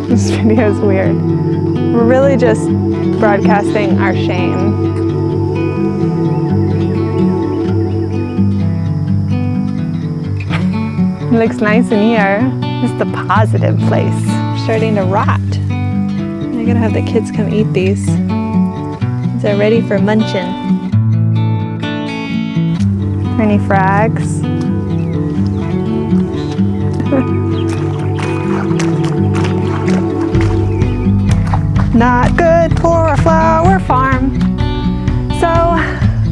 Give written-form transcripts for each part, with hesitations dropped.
This video is weird. We're really just broadcasting our shame. It looks nice in here. This is the positive place. We're starting to rot. I'm gonna have the kids come eat these. These are ready for munching. Any frags? Not good for a flower farm. So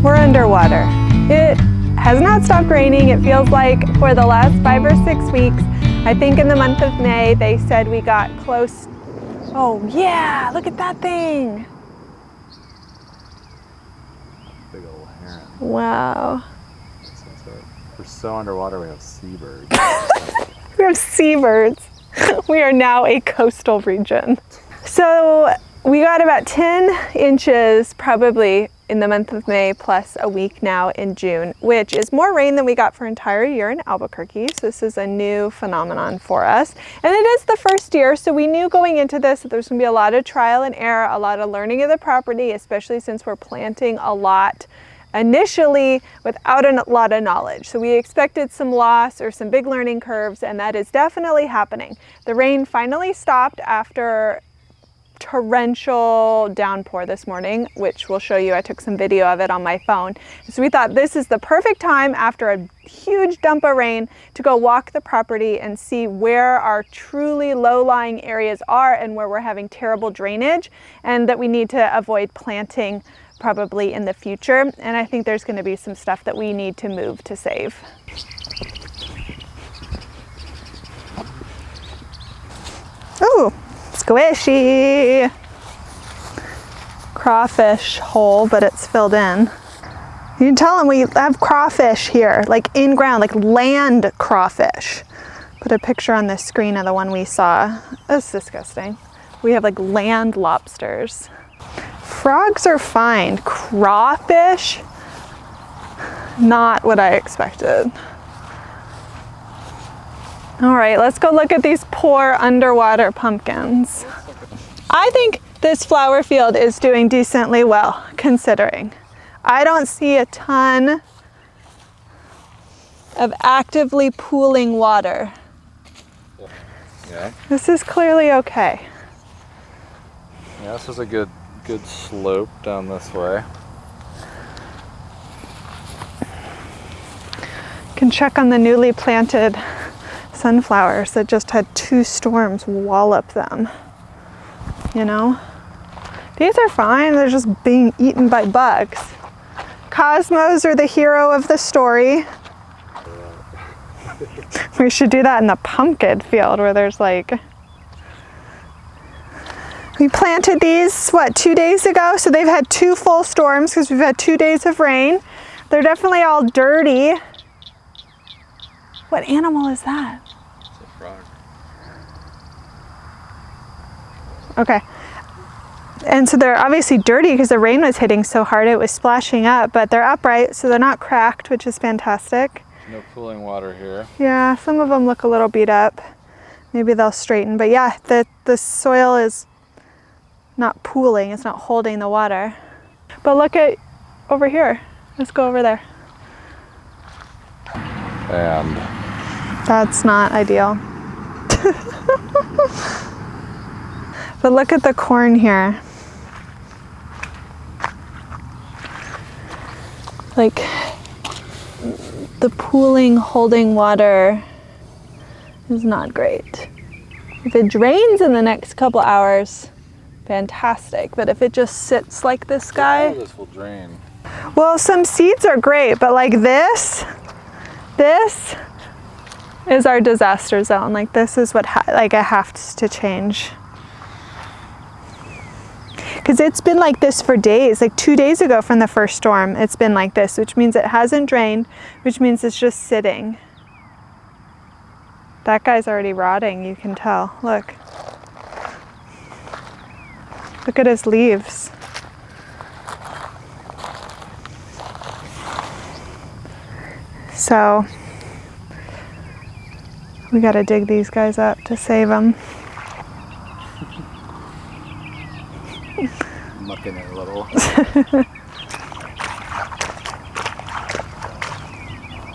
we're underwater. It has not stopped raining. It feels like for the last 5 or 6 weeks. I think in the month of May they said we got close. Oh yeah, look at that thing. Big old heron. Wow. We're so underwater we have seabirds. We have seabirds. We are now a coastal region. So we got about 10 inches probably in the month of May plus a week now in June, which is more rain than we got for an entire year in Albuquerque. So this is a new phenomenon for us. And it is the first year, so we knew going into this that there's gonna be a lot of trial and error, a lot of learning of the property, especially since we're planting a lot initially without a lot of knowledge. So we expected some loss or some big learning curves, and that is definitely happening. The rain finally stopped after torrential downpour this morning, which we'll show you. I took some video of it on my phone. So we thought this is the perfect time after a huge dump of rain to go walk the property and see where our truly low-lying areas are and where we're having terrible drainage, and that we need to avoid planting probably in the future. And I think there's going to be some stuff that we need to move to save. Ooh, squishy. Crawfish hole, but it's filled in. You can tell them we have crawfish here, like in ground, like land crawfish. Put a picture on the screen of the one we saw. That's disgusting. We have like land lobsters. Frogs are fine. Crawfish, not what I expected. All right, let's go look at these poor underwater pumpkins. I think this flower field is doing decently well, considering. I don't see a ton of actively pooling water. Yeah. This is clearly okay. Yeah, this is a good slope down this way. You can check on the newly planted sunflowers that just had 2 storms wallop them. You know? These are fine, they're just being eaten by bugs. Cosmos are the hero of the story. We should do that in the pumpkin field where there's like... We planted these, what, 2 days ago? So they've had 2 full storms because we've had 2 days of rain. They're definitely all dirty. What animal is that? It's a frog. Okay. And so they're obviously dirty because the rain was hitting so hard it was splashing up, but they're upright, so they're not cracked, which is fantastic. No cooling water here. Yeah, some of them look a little beat up. Maybe they'll straighten, but yeah, the soil is not pooling, it's not holding the water. But look at over here. Let's go over there. And that's not ideal. But look at the corn here. Like the pooling, holding water is not great. If it drains in the next couple hours, fantastic. But if it just sits like this guy, all this will drain. Well, some seeds are great, but like this is our disaster zone. Like this is what it has to change. Because it's been like this for days. Like 2 days ago from the first storm, it's been like this, which means it hasn't drained, which means it's just sitting. That guy's already rotting, you can tell. Look. Look at his leaves. So We gotta dig these guys up to save them. Mucking it a little.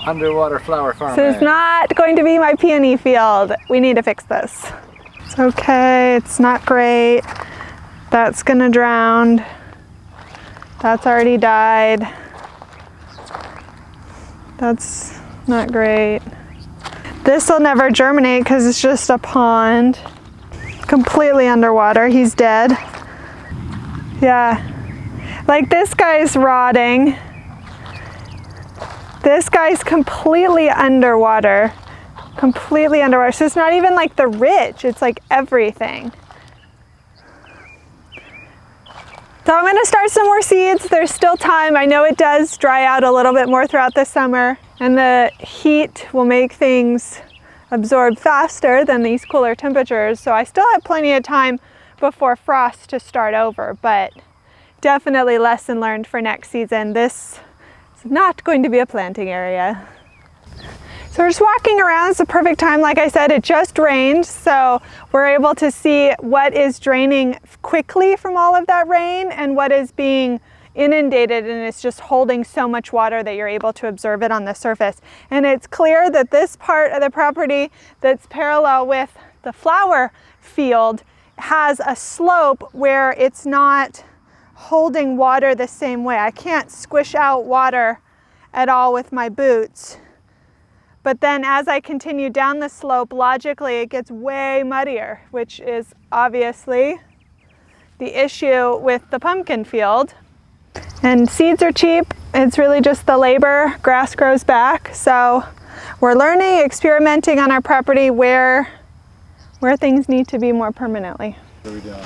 Underwater flower farming. This is not going to be my peony field. We need to fix this. It's okay, it's not great. That's gonna drown. That's already died. That's not great. This will never germinate because it's just a pond. Completely underwater, he's dead. Yeah, like this guy's rotting. This guy's completely underwater. Completely underwater. So it's not even like the ridge, it's like everything. So I'm gonna start some more seeds. There's still time. I know it does dry out a little bit more throughout the summer, and the heat will make things absorb faster than these cooler temperatures. So I still have plenty of time before frost to start over, but definitely lesson learned for next season. This is not going to be a planting area. So we're just walking around. It's the perfect time. Like I said, it just rained, so we're able to see what is draining quickly from all of that rain and what is being inundated, and it's just holding so much water that you're able to observe it on the surface. And it's clear that this part of the property that's parallel with the flower field has a slope where it's not holding water the same way. I can't squish out water at all with my boots. But then as I continue down the slope, logically it gets way muddier, which is obviously the issue with the pumpkin field. And seeds are cheap. It's really just the labor. Grass grows back. So we're learning, experimenting on our property where things need to be more permanently. What are we doing?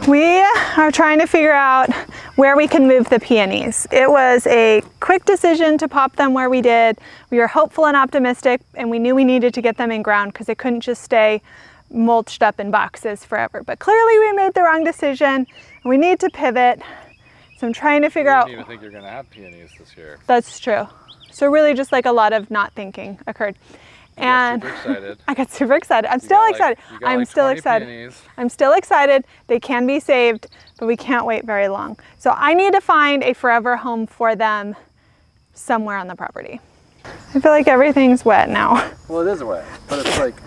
We are trying to figure out where we can move the peonies. It was a quick decision to pop them where we did. We were hopeful and optimistic, and we knew we needed to get them in ground because they couldn't just stay mulched up in boxes forever. But clearly we made the wrong decision, and we need to pivot. So I'm trying to figure out. I didn't even think you're going to have peonies this year. That's true. So really just like a lot of not thinking occurred. And super excited. I got super excited. I'm still excited. I'm still excited. Peonies. I'm still excited. They can be saved, but we can't wait very long. So I need to find a forever home for them somewhere on the property. I feel like everything's wet now. Well, it is wet, but it's like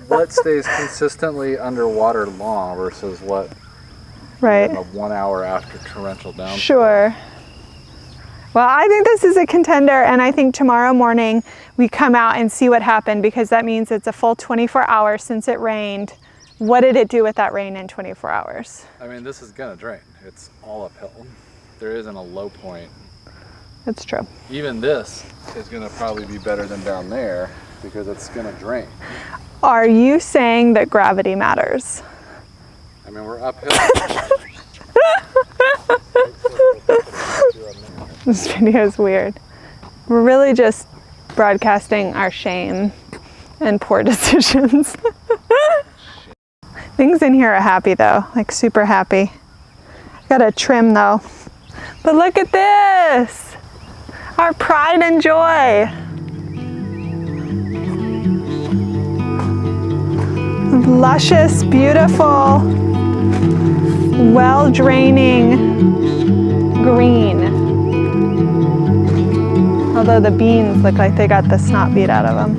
what stays consistently underwater long versus what, right, 1 hour after torrential downpour. Sure. Well, I think this is a contender, and I think tomorrow morning we come out and see what happened, because that means it's a full 24 hours since it rained. What did it do with that rain in 24 hours? I mean, this is gonna drain. It's all uphill. There isn't a low point. That's true. Even this is gonna probably be better than down there because it's gonna drain. Are you saying that gravity matters? I mean, we're uphill. This video is weird. We're really just broadcasting our shame and poor decisions. Things in here are happy though, like super happy. Gotta trim though. But look at this! Our pride and joy. Luscious, beautiful, well-draining green. Although the beans look like they got the snot beat out of them.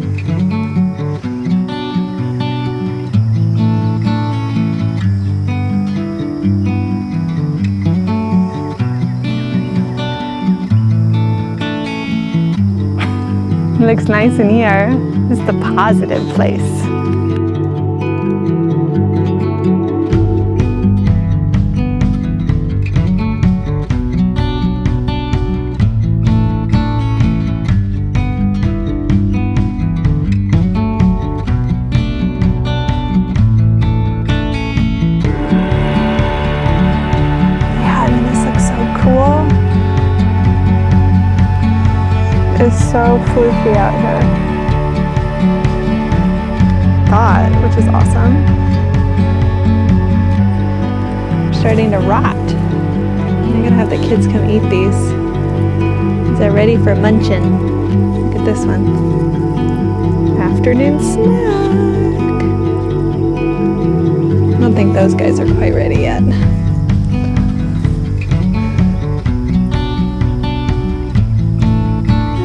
It looks nice in here. This is the positive place. It's so floofy out here. Which is awesome. They're starting to rot. I'm gonna have the kids come eat these. They're ready for munching. Look at this one. After afternoon snack. I don't think those guys are quite ready yet.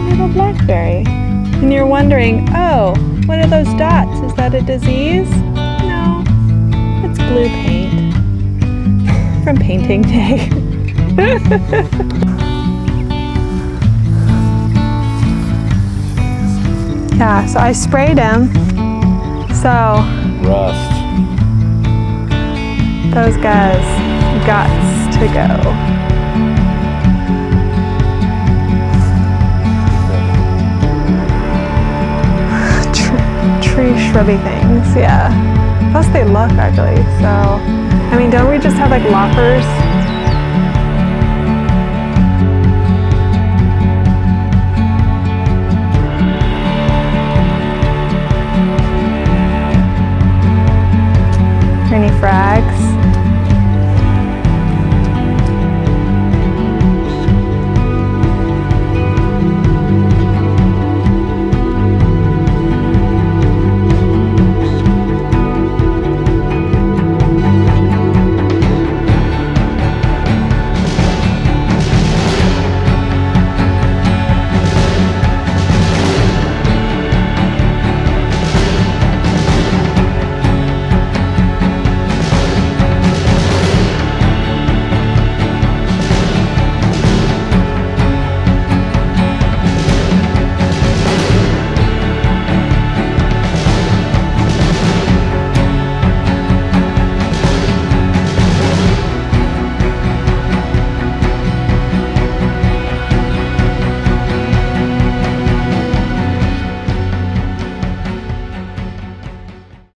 Little blackberry. And you're wondering, oh, what are those dots? Is that a disease? No, it's blue paint from painting day. Yeah, so I sprayed him. So Rust. those guys gots to go. Tree shrubby things, yeah. Plus they look ugly, so I mean, don't we just have like loppers